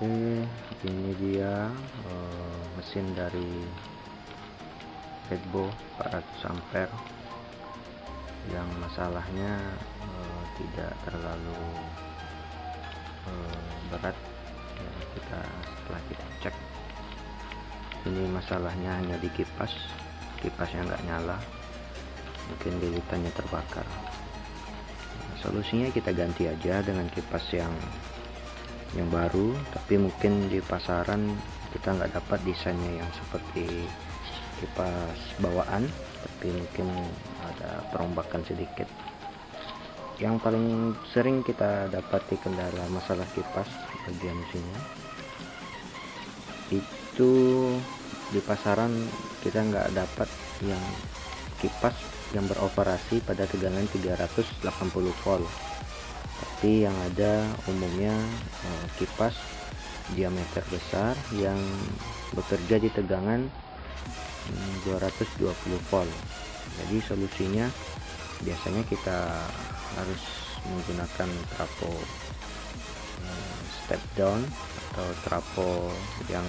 Oke, ini dia mesin dari Redbo 400 ampere yang masalahnya tidak terlalu berat ya. Setelah kita cek, ini masalahnya hanya di kipasnya nggak nyala, mungkin lilitannya terbakar. Solusinya kita ganti aja dengan kipas yang baru, tapi mungkin di pasaran kita nggak dapat desainnya yang seperti kipas bawaan, tapi mungkin ada perombakan sedikit. Yang paling sering kita dapati kendala masalah kipas bagian sini itu di pasaran kita nggak dapat yang kipas yang beroperasi pada tegangan 380 volt, tapi yang ada umumnya kipas diameter besar yang bekerja di tegangan 220 volt. Jadi solusinya biasanya kita harus menggunakan trafo step down atau trafo yang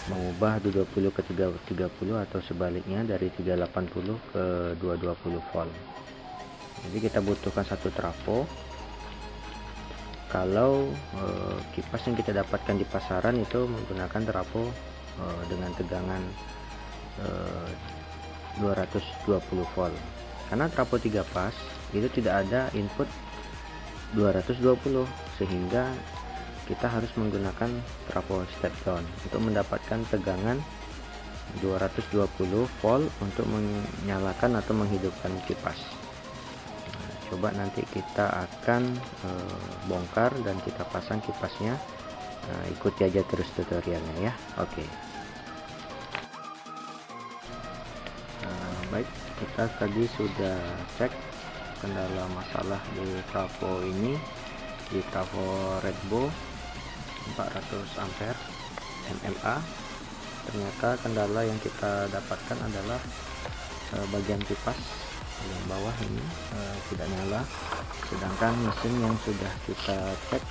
mengubah 20 ke 30 atau sebaliknya dari 380 ke 220 volt. Jadi kita butuhkan satu trafo. Kalau kipas yang kita dapatkan di pasaran itu menggunakan trafo dengan tegangan 220 volt, karena trafo 3 pas itu tidak ada input 220, sehingga kita harus menggunakan trafo step down untuk mendapatkan tegangan 220 volt untuk menyalakan atau menghidupkan kipas. Coba nanti kita akan bongkar dan kita pasang kipasnya. Ikuti aja terus tutorialnya ya. Oke. Baik, kita tadi sudah cek kendala masalah di trafo ini, di trafo Redbo 400 ampere MMA. Ternyata kendala yang kita dapatkan adalah bagian kipas yang bawah ini tidak nyala, sedangkan mesin yang sudah kita cek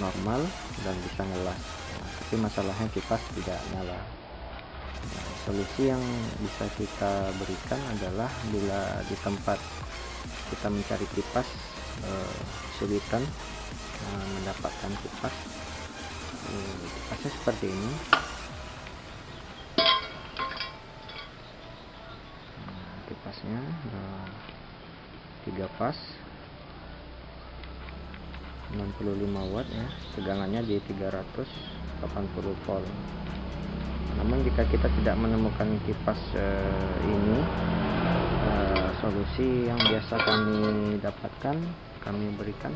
normal dan bisa ngelas, tapi masalahnya kipas tidak nyala. Solusi yang bisa kita berikan adalah bila di tempat kita mencari kipas kesulitan mendapatkan kipasnya seperti ini. Kipasnya 3 pas 65 watt ya, tegangannya di 380 volt. Namun jika kita tidak menemukan kipas ini, solusi yang biasa kami dapatkan, kami berikan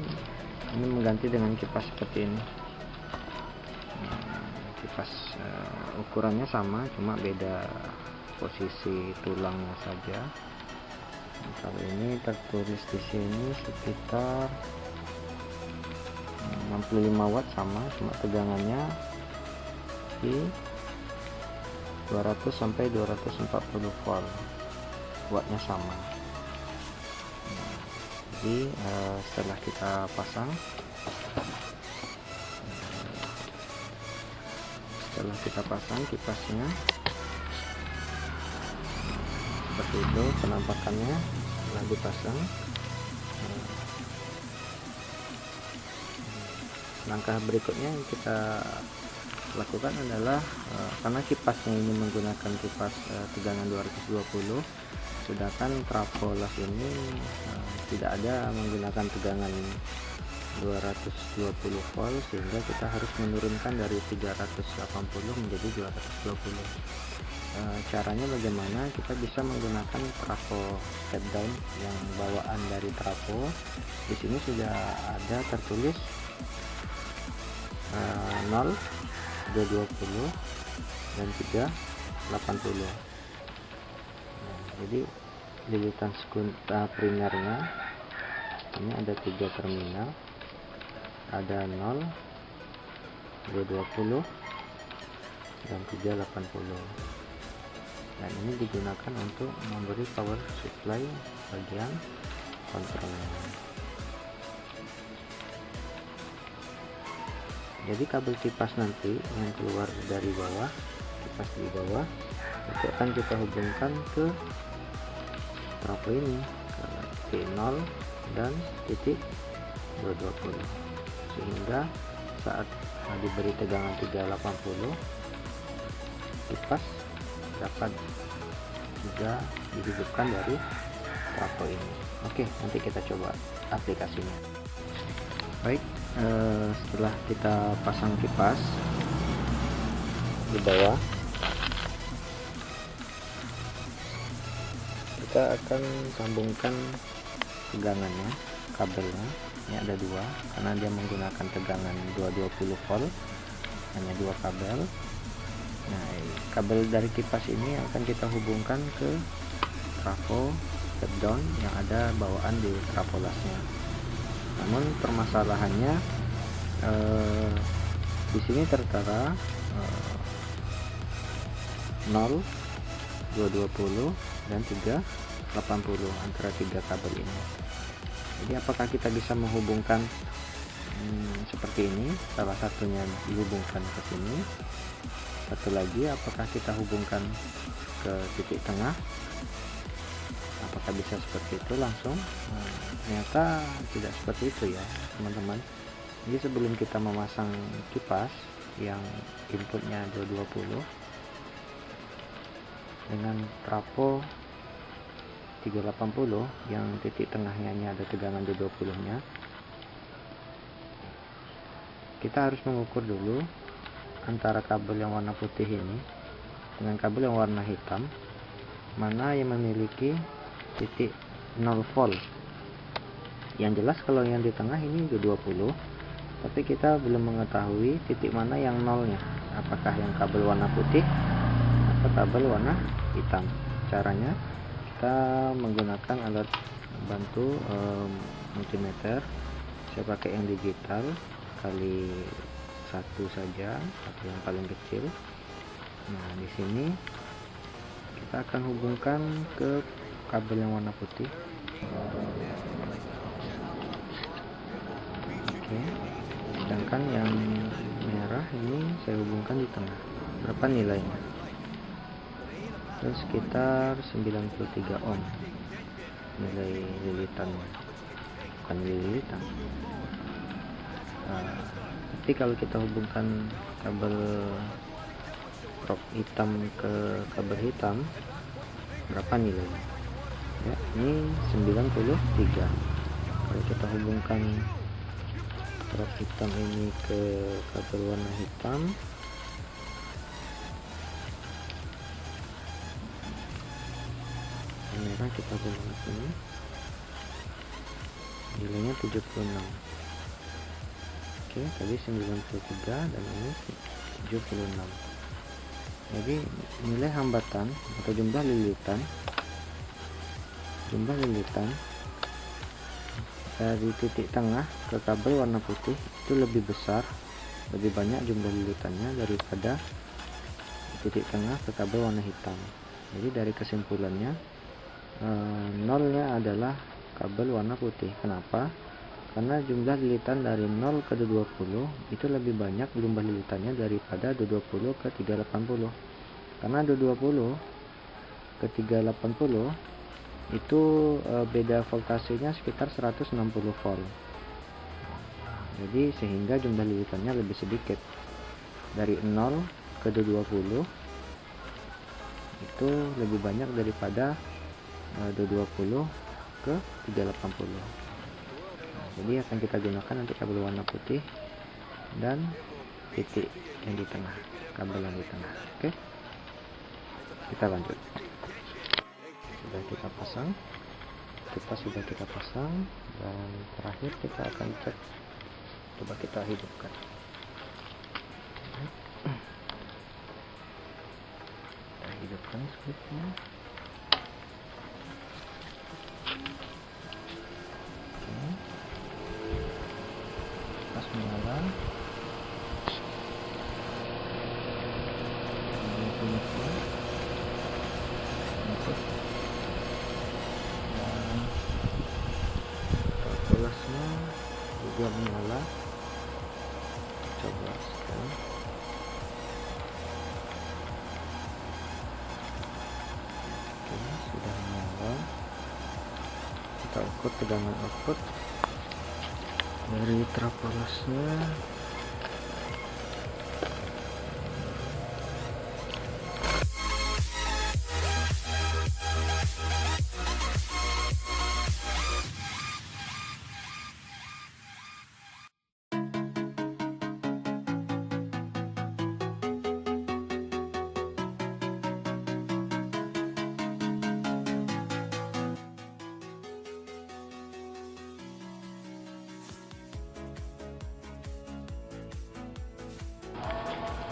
ini mengganti dengan kipas seperti ini. Kipas ukurannya sama, cuma beda posisi tulangnya saja. Kalau ini tertulis di sini sekitar 65 watt sama, cuma tegangannya di 200 sampai 240 volt, wattnya sama. Jadi setelah kita pasang, kipasnya seperti itu penampakannya setelah dipasang. Langkah berikutnya yang kita lakukan adalah karena kipasnya ini menggunakan kipas tegangan 220, sedangkan trafo las ini tidak ada menggunakan tegangan 220 volt, sehingga kita harus menurunkan dari 380 menjadi 220. Caranya bagaimana? Kita bisa menggunakan trafo step down yang bawaan dari trafo. Di sini sudah ada tertulis 0, 220 dan 380. Jadi lilitan primernya ini ada 3 terminal, ada 0, 220 dan 380, dan ini digunakan untuk memberi power supply bagian kontrolnya. Jadi kabel kipas nanti yang keluar dari bawah, kipas di bawah, itu akan kita hubungkan ke trafo ini, ke titik 0 dan titik 220, sehingga saat diberi tegangan 380 kipas dapat juga dihidupkan dari trafo ini. Oke, nanti kita coba aplikasinya. Baik, setelah kita pasang kipas di bawah, kita akan sambungkan tegangannya, kabelnya. Ini ada dua, karena dia menggunakan tegangan 220 volt, hanya dua kabel. Nah, kabel dari kipas ini akan kita hubungkan ke trafo step down yang ada bawaan di trafo lasnya. Namun permasalahannya di sini tertera 0, 220 dan 380 antara tiga kabel ini. Jadi apakah kita bisa menghubungkan seperti ini? Salah satunya dihubungkan ke sini, satu lagi apakah kita hubungkan ke titik tengah? Apakah bisa seperti itu langsung? Ternyata tidak seperti itu ya teman-teman. Jadi sebelum kita memasang kipas yang inputnya 220 dengan trafo 380 yang titik tengahnya ini ada tegangan 220 nya, kita harus mengukur dulu antara kabel yang warna putih ini dengan kabel yang warna hitam, mana yang memiliki titik 0 volt. Yang jelas kalau yang di tengah ini 220, tapi kita belum mengetahui titik mana yang nolnya, apakah yang kabel warna putih atau kabel warna hitam. Caranya kita menggunakan alat bantu multimeter. Saya pakai yang digital kali 1 saja, atau yang paling kecil. Nah, di sini kita akan hubungkan ke kabel yang warna putih. Oke, sedangkan yang merah ini saya hubungkan di tengah. Berapa nilainya? Terus sekitar 93 ohm nilai lilitannya, bukan lilitan. Tapi kalau kita hubungkan kabel prop hitam ke kabel hitam, berapa nilainya? Ya, ini 93. Kalau kita hubungkan prop hitam ini ke kabel warna hitam, merah kita hubungkan ini, nilainya 76. Oke, tadi 93 dan ini 76. Jadi nilai hambatan atau jumlah lilitan dari titik tengah ke kabel warna putih itu lebih besar, lebih banyak jumlah lilitannya daripada titik tengah ke kabel warna hitam. Jadi dari kesimpulannya, nolnya adalah kabel warna putih. Kenapa? Karena jumlah lilitan dari 0 ke 220 itu lebih banyak jumlah lilitannya daripada 220 ke 380. Karena 220 ke 380 itu beda voltasenya sekitar 160 volt. Jadi sehingga jumlah lilitannya lebih sedikit. Dari 0 ke 220 itu lebih banyak daripada 220 ke 380. Jadi akan kita gunakan nanti kabel warna putih dan titik yang di tengah, kabel yang di tengah. Oke, kita lanjut. Sudah kita pasang, kipas sudah kita pasang, dan terakhir kita akan cek. Coba kita hidupkan. Kita hidupkan splitnya. Kipas menyala. Dan kelasnya juga menyala. Coba kita ukur tegangan output dari trafo lasnya.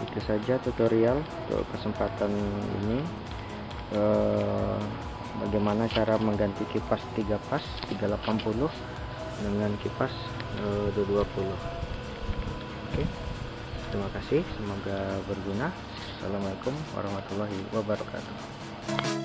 Itu saja tutorial untuk kesempatan ini, bagaimana cara mengganti kipas 3 pas 380 dengan kipas 220. Oke, terima kasih, semoga berguna. Assalamualaikum warahmatullahi wabarakatuh.